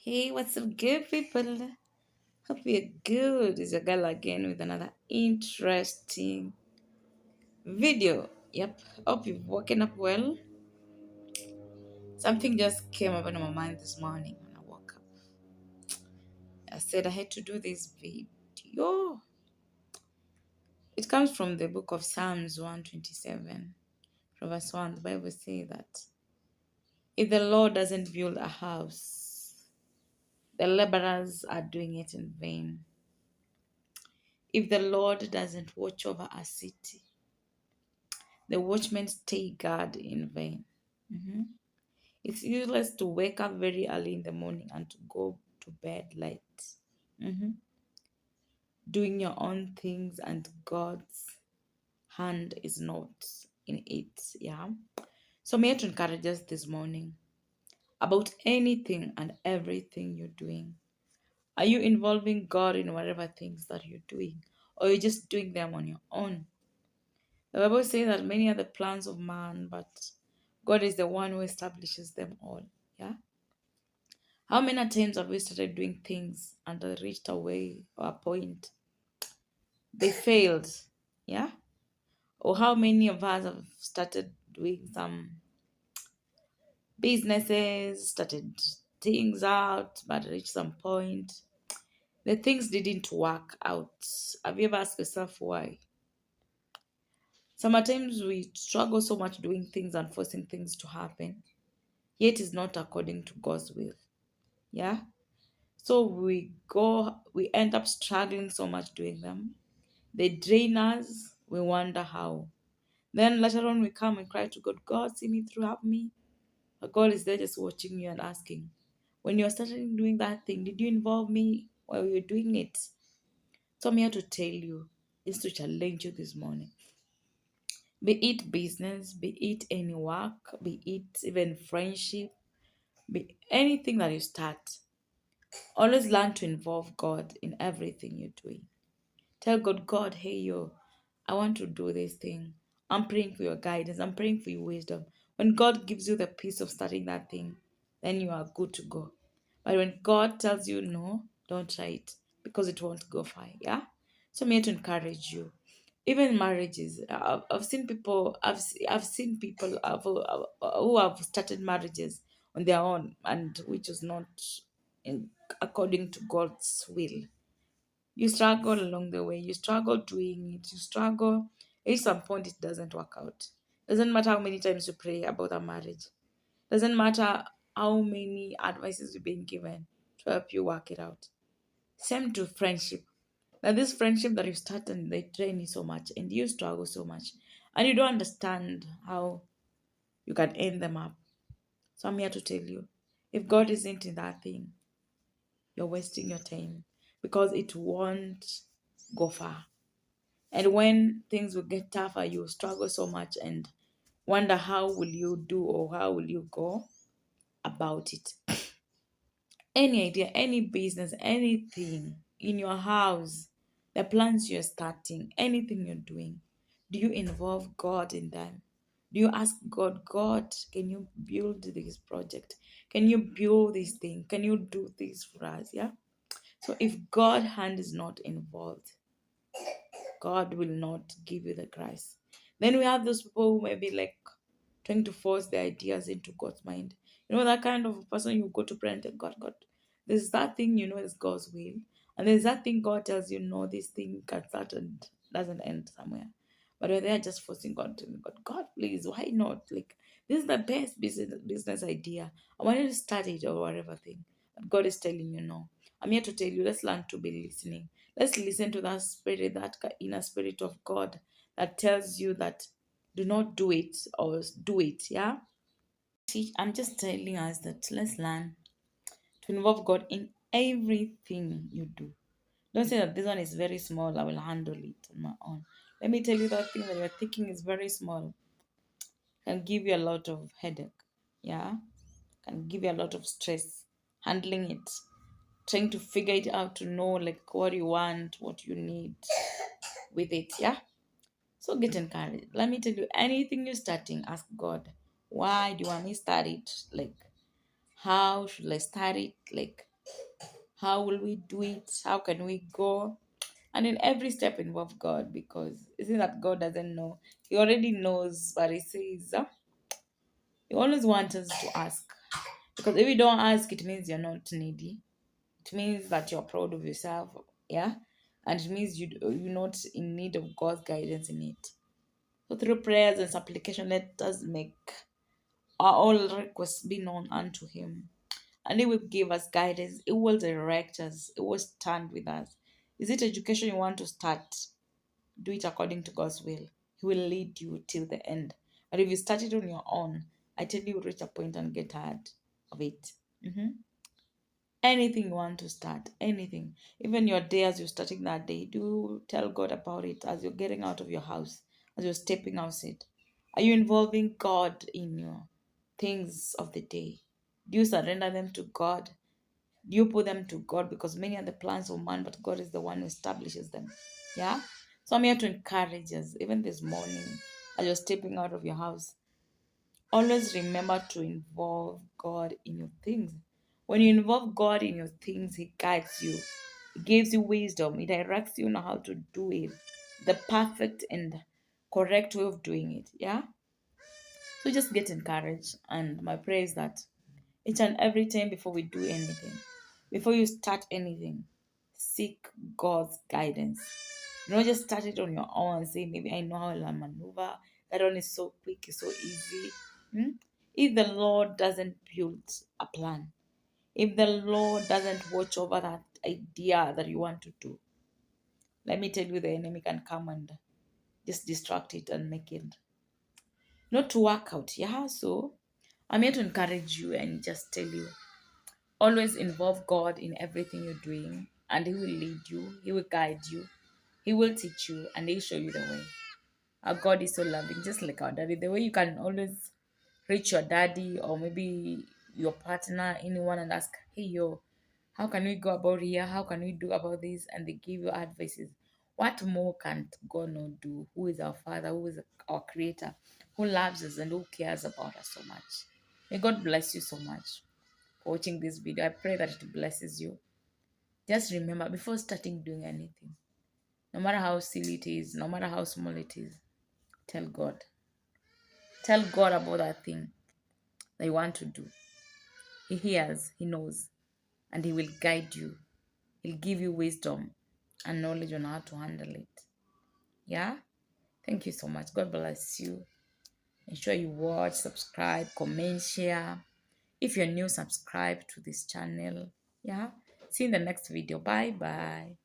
Hey, what's up, good people? Hope you're good. It's your girl again with another interesting video. Yep, hope you've woken up well. Something just came up in my mind this morning when I woke up. I said I had to do this video. It comes from the book of Psalms 127, from verse 1. The Bible says that if the Lord doesn't build a house, the laborers are doing it in vain. If the Lord doesn't watch over a city, the watchmen stay guard in vain. Mhm. It's useless to wake up very early in the morning and to go to bed late. Mhm. Doing your own things and God's hand is not in it. Yeah. So I'm here to encourage us this morning about anything and everything you're doing. Are you involving God in whatever things that you're doing? Or are you just doing them on your own? The Bible says that many are the plans of man, but God is the one who establishes them all. Yeah. How many times have we started doing things and reached a way or a point they failed? Yeah. Or how many of us have started doing some businesses, started things out, but reached some point the things didn't work out. Have you ever asked yourself why? Sometimes we struggle so much doing things and forcing things to happen, yet is not according to God's will. Yeah. So we end up struggling so much doing them. They drain us. We wonder how. Then later on, we come and cry to God, God, see me through, help me. But God is there just watching you and asking, when you're starting doing that thing, did you involve me while you're doing it? So I'm here to tell you, is to challenge you this morning. Be it business, be it any work, be it even friendship, be anything that you start. Always learn to involve God in everything you're doing. Tell God, God, hey, yo, I want to do this thing. I'm praying for your guidance. I'm praying for your wisdom. When God gives you the peace of starting that thing, then you are good to go. But when God tells you no, don't try it because it won't go far. Yeah. So I'm here to encourage you. Even marriages, I've seen people. I've seen people who have started marriages on their own, and which is not in, according to God's will. You struggle along the way. You struggle doing it. You struggle. At some point, it doesn't work out. Doesn't matter how many times you pray about a marriage. Doesn't matter how many advices you've been given to help you work it out. Same to friendship. Now, this friendship that you start and they train you so much, and you struggle so much, and you don't understand how you can end them up. So I'm here to tell you, if God isn't in that thing, you're wasting your time because it won't go far. And when things will get tougher, you struggle so much and wonder how will you do or how will you go about it. Any idea, any business, anything in your house, the plans you're starting, anything you're doing, do you involve God in them? Do you ask God, God, can you build this project? Can you build this thing? Can you do this for us? Yeah. So if God hand is not involved, God will not give you the grace. Then we have those people who may be like trying to force their ideas into God's mind. You know, that kind of person you go to pray and tell God, God, there's that thing you know is God's will. And there's that thing God tells you, no, this thing can start and doesn't end somewhere. But when they're just forcing God to God, God, please, why not? Like, this is the best business idea. I want you to start it or whatever thing. But God is telling you no. I'm here to tell you, let's learn to be listening. Let's listen to that spirit, that inner spirit of God that tells you that do not do it or do it. Yeah. See, I'm just telling us that let's learn to involve God in everything you do. Don't say that this one is very small, I will handle it on my own. Let me tell you that thing that you're thinking is very small can give you a lot of headache. Yeah. Can give you a lot of stress handling it, trying to figure it out to know like what you want, what you need with it. Yeah. So get encouraged. Let me tell you, anything you're starting, ask God, why do you want me to start it? Like, how should I start it? Like, How will we do it? How can we go? And in every step involve God, because isn't that God doesn't know? He already knows, but he says he always wants us to ask. Because if you don't ask, it means you're not needy. It means that you're proud of yourself, yeah, and it means you're not in need of God's guidance in it. So through prayers and supplication, let us make our all requests be known unto Him, and He will give us guidance. He will direct us. He will stand with us. Is it education you want to start? Do it according to God's will. He will lead you till the end. But if you start it on your own, I tell you, reach a point and get tired of it. Mhm. Anything you want to start, anything, even your day as you're starting that day, do tell God about it as you're getting out of your house, as you're stepping outside. Are you involving God in your things of the day? Do you surrender them to God? Do you put them to God? Because many are the plans of man, but God is the one who establishes them. Yeah. So I'm here to encourage us, even this morning, as you're stepping out of your house. Always remember to involve God in your things. When you involve God in your things, He guides you, He gives you wisdom, He directs you on how to do it, the perfect and correct way of doing it. Yeah? So just get encouraged. And my prayer is that each and every time before we do anything, before you start anything, seek God's guidance. Don't just start it on your own and say, maybe I know how I'll maneuver. That one is so quick, it's so easy. Hmm? If the Lord doesn't build a plan, if the Lord doesn't watch over that idea that you want to do, let me tell you, the enemy can come and just distract it and make it not to work out. Yeah, so I'm here to encourage you and just tell you, always involve God in everything you're doing, and He will lead you, He will guide you, He will teach you, and He'll show you the way. Our God is so loving, just like our daddy. The way you can always reach your daddy or maybe your partner, anyone, and ask, hey, yo, how can we go about here? How can we do about this? And they give you advices. What more can God not do? Who is our Father? Who is our Creator? Who loves us and who cares about us so much? May God bless you so much for watching this video. I pray that it blesses you. Just remember, before starting doing anything, no matter how silly it is, no matter how small it is, tell God. Tell God about that thing that you want to do. He hears, He knows, and He will guide you. He'll give you wisdom and knowledge on how to handle it. Yeah? Thank you so much. God bless you. Ensure you watch, subscribe, comment, share. If you're new, subscribe to this channel. Yeah? See you in the next video. Bye bye.